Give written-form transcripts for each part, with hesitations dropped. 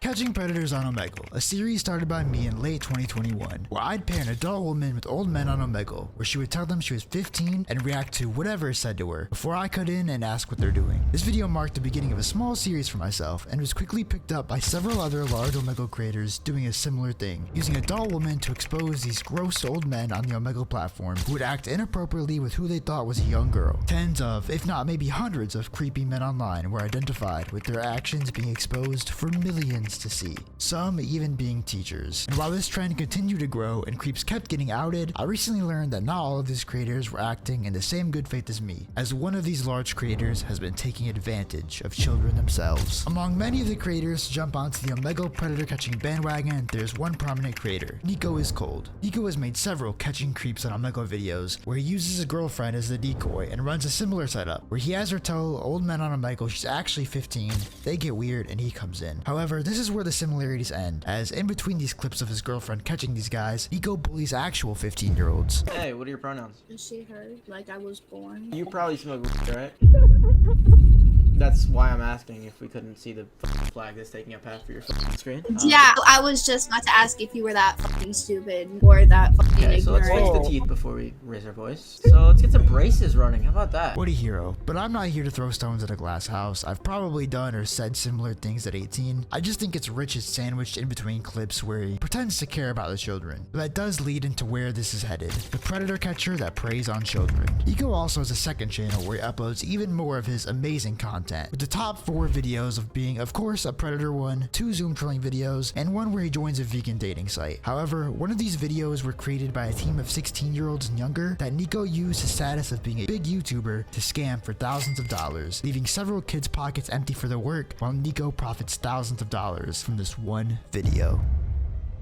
Catching Predators on Omegle, a series started by me in late 2021, where I'd pair an adult woman with old men on Omegle, where she would tell them she was 15 and react to whatever is said to her, before I cut in and ask what they're doing. This video marked the beginning of a small series for myself, and was quickly picked up by several other large Omegle creators doing a similar thing, using adult women to expose these gross old men on the Omegle platform who would act inappropriately with who they thought was a young girl. Tens of, if not maybe hundreds of creepy men online were identified, with their actions being exposed for millions to see, some even being teachers. And while this trend continued to grow and creeps kept getting outed, I recently learned that not all of these creators were acting in the same good faith as me, as one of these large creators has been taking advantage of children themselves. Among many of the creators to jump onto the Omegle Predator catching bandwagon, there's one prominent creator, NicoIsCold. Nico has made several catching creeps on Omegle videos where he uses his girlfriend as the decoy and runs a similar setup where he has her tell old men on Omegle she's actually 15, they get weird and he comes in. However, this is where the similarities end, as in between these clips of his girlfriend catching these guys, Nico bullies actual 15-year-olds. Hey, what are your pronouns? Is she her? Like I was born? You probably smoke weed, right? That's why I'm asking if we couldn't see the flag that's taking up half of your screen. Yeah, I was just about to ask if you were that fucking stupid or that fucking Okay, so let's ignorant. fix the teeth before we raise our voice. So let's get some braces running. How about that? What a hero. But I'm not here to throw stones at a glass house. I've probably done or said similar things at 18. I just think it's Rich is sandwiched in between clips where he pretends to care about the children. But that does lead into where this is headed. The Predator Catcher that preys on children. Nico also has a second channel where he uploads even more of his amazing content, with the top 4 videos of being, of course, a Predator one, 2 Zoom trolling videos, and one where he joins a vegan dating site. However, one of these videos were created by a team of 16-year-olds and younger that Nico used his status of being a big YouTuber to scam for thousands of dollars, leaving several kids' pockets empty for their work, while Nico profits thousands of dollars from this one video.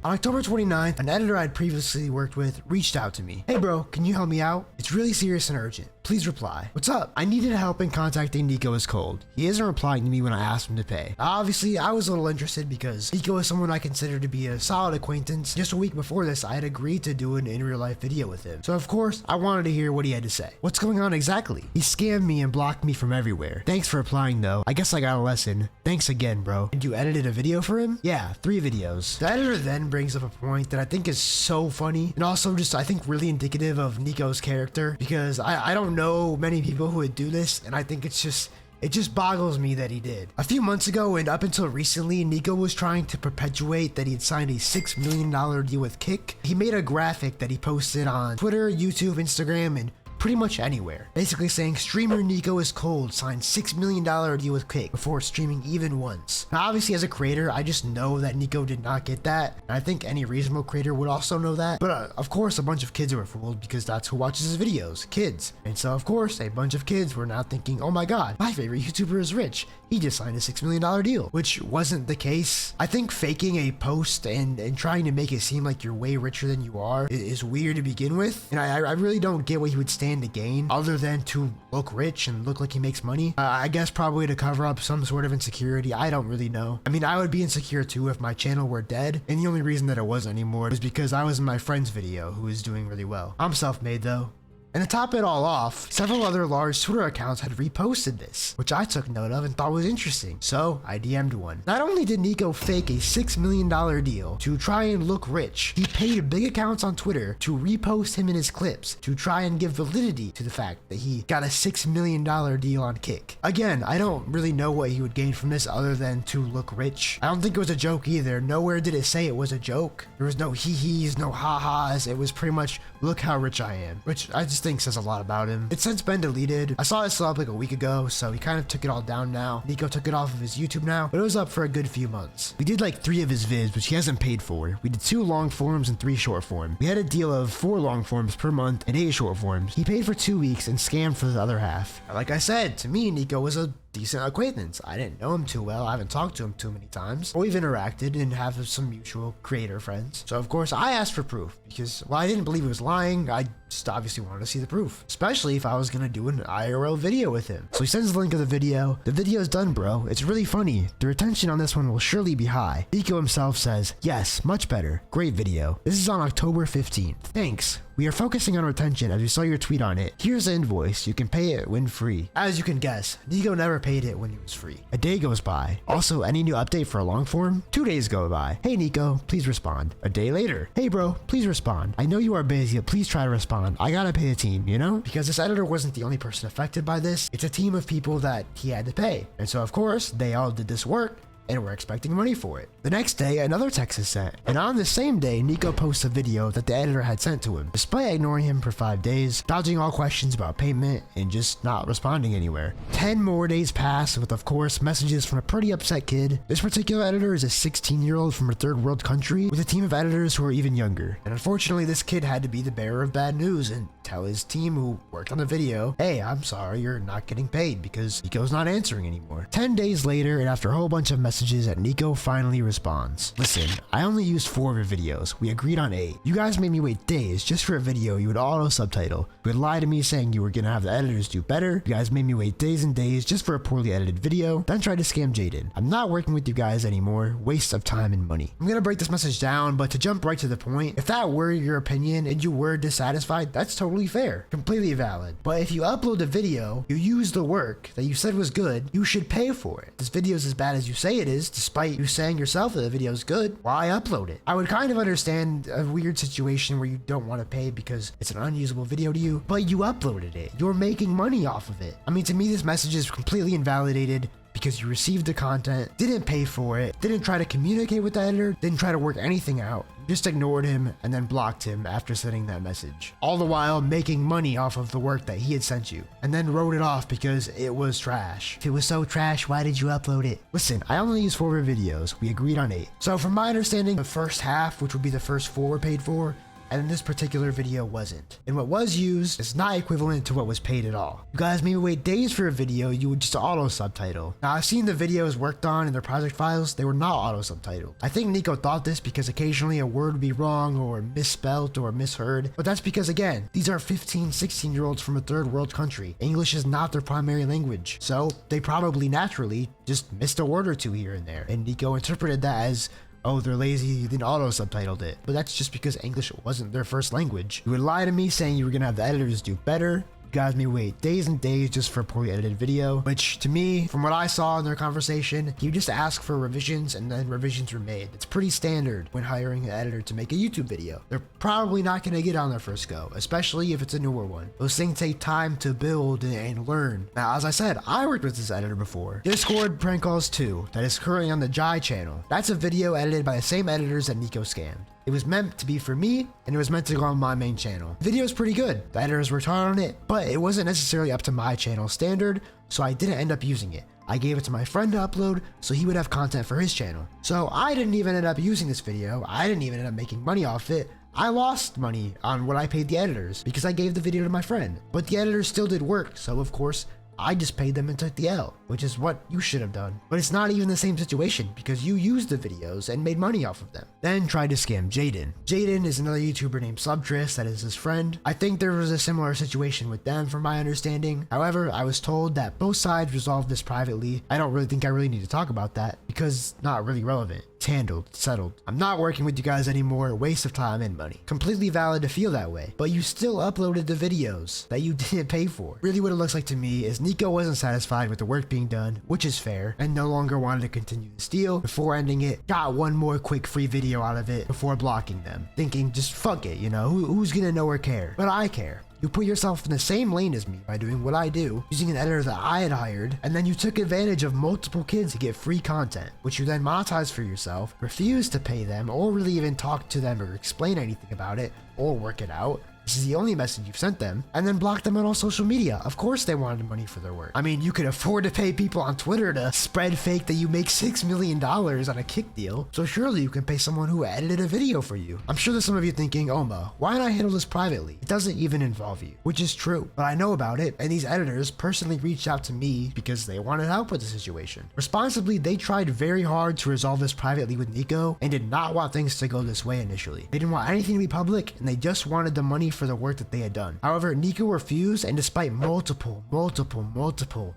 On October 29th, an editor I'd previously worked with reached out to me. Hey bro, can you help me out? It's really serious and urgent. Please reply. What's up? I needed help in contacting NicoIsCold. He isn't replying to me when I asked him to pay. Obviously, I was a little interested because Nico is someone I consider to be a solid acquaintance. Just a week before this, I had agreed to do an in-real-life video with him. So of course, I wanted to hear what he had to say. What's going on exactly? He scammed me and blocked me from everywhere. Thanks for replying though. I guess I got a lesson. Thanks again, bro. And you edited a video for him? Yeah, 3 videos. The editor then brings up a point that I think is so funny and also just I think really indicative of Nico's character, because I don't know many people who would do this, and I think it just boggles me that he did. A few months ago and up until recently, Nico was trying to perpetuate that he had signed a $6 million deal with Kick. He made a graphic that he posted on Twitter, YouTube, Instagram, and pretty much anywhere, basically saying streamer NicoIsCold signed $6 million deal with Kick before streaming even once. Now obviously as a creator, I just know that Nico did not get that, and I think any reasonable creator would also know that, but of course a bunch of kids were fooled because that's who watches his videos, kids. And so of course a bunch of kids were now thinking, oh my god, my favorite YouTuber is rich, he just signed a $6 million deal, which wasn't the case. I think faking a post and trying to make it seem like you're way richer than you are is weird to begin with, and I really don't get what he would stand to gain other than to look rich and look like he makes money. I guess probably to cover up some sort of insecurity. I don't really know. I mean, I would be insecure too if my channel were dead, and the only reason that it wasn't anymore was because I was in my friend's video who was doing really well. I'm self-made though. And to top it all off, several other large Twitter accounts had reposted this, which I took note of and thought was interesting, so I DM'd one. Not only did Nico fake a $6 million deal to try and look rich, he paid big accounts on Twitter to repost him in his clips to try and give validity to the fact that he got a $6 million deal on Kick. Again, I don't really know what he would gain from this other than to look rich. I don't think it was a joke either. Nowhere did it say it was a joke. There was no hee-hees, no ha-has. It was pretty much, look how rich I am, which I just think says a lot about him. It's since been deleted. I saw it still up like a week ago, so he kind of took it all down now. Nico took it off of his YouTube now, but it was up for a good few months. We did like 3 of his vids, which he hasn't paid for. We did 2 long forms and 3 short form. We had a deal of 4 long forms per month and 8 short forms. He paid for 2 weeks and scammed for the other half. Like I said, to me, Nico was a decent acquaintance. I didn't know him too well. I haven't talked to him too many times. We've interacted and have some mutual creator friends. So of course I asked for proof because while I didn't believe he was lying, I just obviously wanted to see the proof, especially if I was gonna do an IRL video with him. So he sends the link of the video. The video's done, bro. It's really funny. The retention on this one will surely be high. Nico himself says, yes, much better. Great video. This is on October 15th. Thanks. We are focusing on retention as we saw your tweet on it. Here's the invoice. You can pay it when free. As you can guess, Nico never paid it when it was free. A day goes by. Also, any new update for a long form? 2 days go by. Hey Nico, please respond. A day later. Hey bro, please respond. I know you are busy, but please try to respond. I gotta pay the team, you know? Because this editor wasn't the only person affected by this. It's a team of people that he had to pay. And so of course, they all did this work and we're expecting money for it. The next day, another text is sent, and on the same day, Nico posts a video that the editor had sent to him. Despite ignoring him for 5 days, dodging all questions about payment, and just not responding anywhere. 10 more days pass with, of course, messages from a pretty upset kid. This particular editor is a 16-year-old from a third world country with a team of editors who are even younger. And unfortunately, this kid had to be the bearer of bad news and tell his team who worked on the video, hey, I'm sorry, you're not getting paid because Nico's not answering anymore. 10 days later, and after a whole bunch of messages, that Nico finally responds. Listen, I only used 4 of your videos. We agreed on 8. You guys made me wait days just for a video you would auto subtitle. You would lie to me saying you were gonna have the editors do better. You guys made me wait days and days just for a poorly edited video, then tried to scam Jaden. I'm not working with you guys anymore. Waste of time and money. I'm gonna break this message down, but to jump right to the point, if that were your opinion and you were dissatisfied, that's totally fair. Completely valid. But if you upload a video, you use the work that you said was good, you should pay for it. This video is as bad as you say it is, despite you saying yourself that the video is good. Why upload it? I would kind of understand a weird situation where you don't want to pay because it's an unusable video to you, but you uploaded it. You're making money off of it. I mean, to me, this message is completely invalidated because you received the content, didn't pay for it, didn't try to communicate with the editor, didn't try to work anything out. Just ignored him and then blocked him after sending that message. All the while making money off of the work that he had sent you. And then wrote it off because it was trash. If it was so trash, why did you upload it? Listen, I only used 4 videos. We agreed on 8. So from my understanding, the first half, which would be the first 4 were paid for, and in this particular video wasn't. And what was used is not equivalent to what was paid at all. You guys maybe wait days for a video you would just auto subtitle. Now I've seen the videos worked on in their project files, they were not auto subtitled. I think Nico thought this because occasionally a word would be wrong or misspelt or misheard, but that's because again, these are 15, 16-year-olds from a third world country. English is not their primary language, so they probably naturally just missed a word or two here and there. And Nico interpreted that as, oh, they're lazy, then auto-subtitled it. But that's just because English wasn't their first language. You would lie to me saying you were gonna have the editors do better. You guys may wait days and days just for a poorly edited video, which to me, from what I saw in their conversation, you just ask for revisions and then revisions were made. It's pretty standard when hiring an editor to make a YouTube video. They're probably not gonna get on their first go, especially if it's a newer one. Those things take time to build and learn. Now, as I said, I worked with this editor before. Discord Prank Calls 2, that is currently on the Jai channel. That's a video edited by the same editors that Nico scammed. It was meant to be for me, and it was meant to go on my main channel. The video is pretty good. The editors worked hard on it, but it wasn't necessarily up to my channel standard, so I didn't end up using it. I gave it to my friend to upload, so he would have content for his channel. So I didn't even end up using this video. I didn't even end up making money off it. I lost money on what I paid the editors because I gave the video to my friend. But the editors still did work, so of course, I just paid them and took the L, which is what you should have done. But it's not even the same situation because you used the videos and made money off of them. Then tried to scam Jaden. Jaden is another YouTuber named Subtris that is his friend. I think there was a similar situation with them from my understanding. However, I was told that both sides resolved this privately. I don't really think I really need to talk about that because it's not really relevant. It's handled, settled. I'm not working with you guys anymore, waste of time and money. Completely valid to feel that way, but you still uploaded the videos that you didn't pay for. Really what it looks like to me is Nico wasn't satisfied with the work being done, which is fair, and no longer wanted to continue the steal. Before ending it, got one more quick free video out of it before blocking them, thinking just fuck it, you know, who's gonna know or care? But I care. You put yourself in the same lane as me by doing what I do, using an editor that I had hired, and then you took advantage of multiple kids to get free content, which you then monetized for yourself, refused to pay them, or really even talk to them or explain anything about it, or work it out. This is the only message you've sent them, and then blocked them on all social media. Of course they wanted money for their work. I mean, you could afford to pay people on Twitter to spread fake that you make $6 million on a kick deal, so surely you can pay someone who edited a video for you. I'm sure there's some of you thinking, Omma, why not handle this privately? It doesn't even involve you, which is true, but I know about it, and these editors personally reached out to me because they wanted help with the situation. Responsibly, they tried very hard to resolve this privately with Nico, and did not want things to go this way initially. They didn't want anything to be public, and they just wanted the money for the work that they had done. However, Nico refused, and despite multiple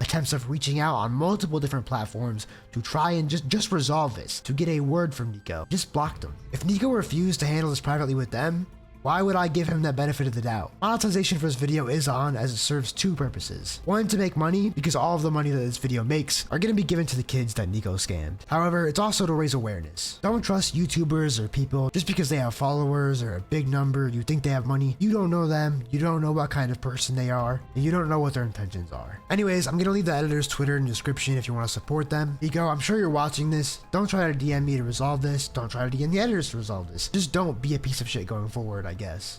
attempts of reaching out on multiple different platforms to try and just resolve this, to get a word from Nico, just blocked them. If Nico refused to handle this privately with them, Why would I give him that benefit of the doubt? Monetization for this video is on, as it serves two purposes. One, to make money, because all of the money that this video makes are going to be given to the kids that Nico scammed. However, it's also to raise awareness. Don't trust YouTubers or people just because they have followers or a big number. You think they have money. You don't know them. You don't know what kind of person they are. And you don't know what their intentions are. Anyways, I'm going to leave the editor's Twitter in the description if you want to support them. Nico, I'm sure you're watching this. Don't try to DM me to resolve this. Don't try to DM the editors to resolve this. Just don't be a piece of shit going forward, I guess.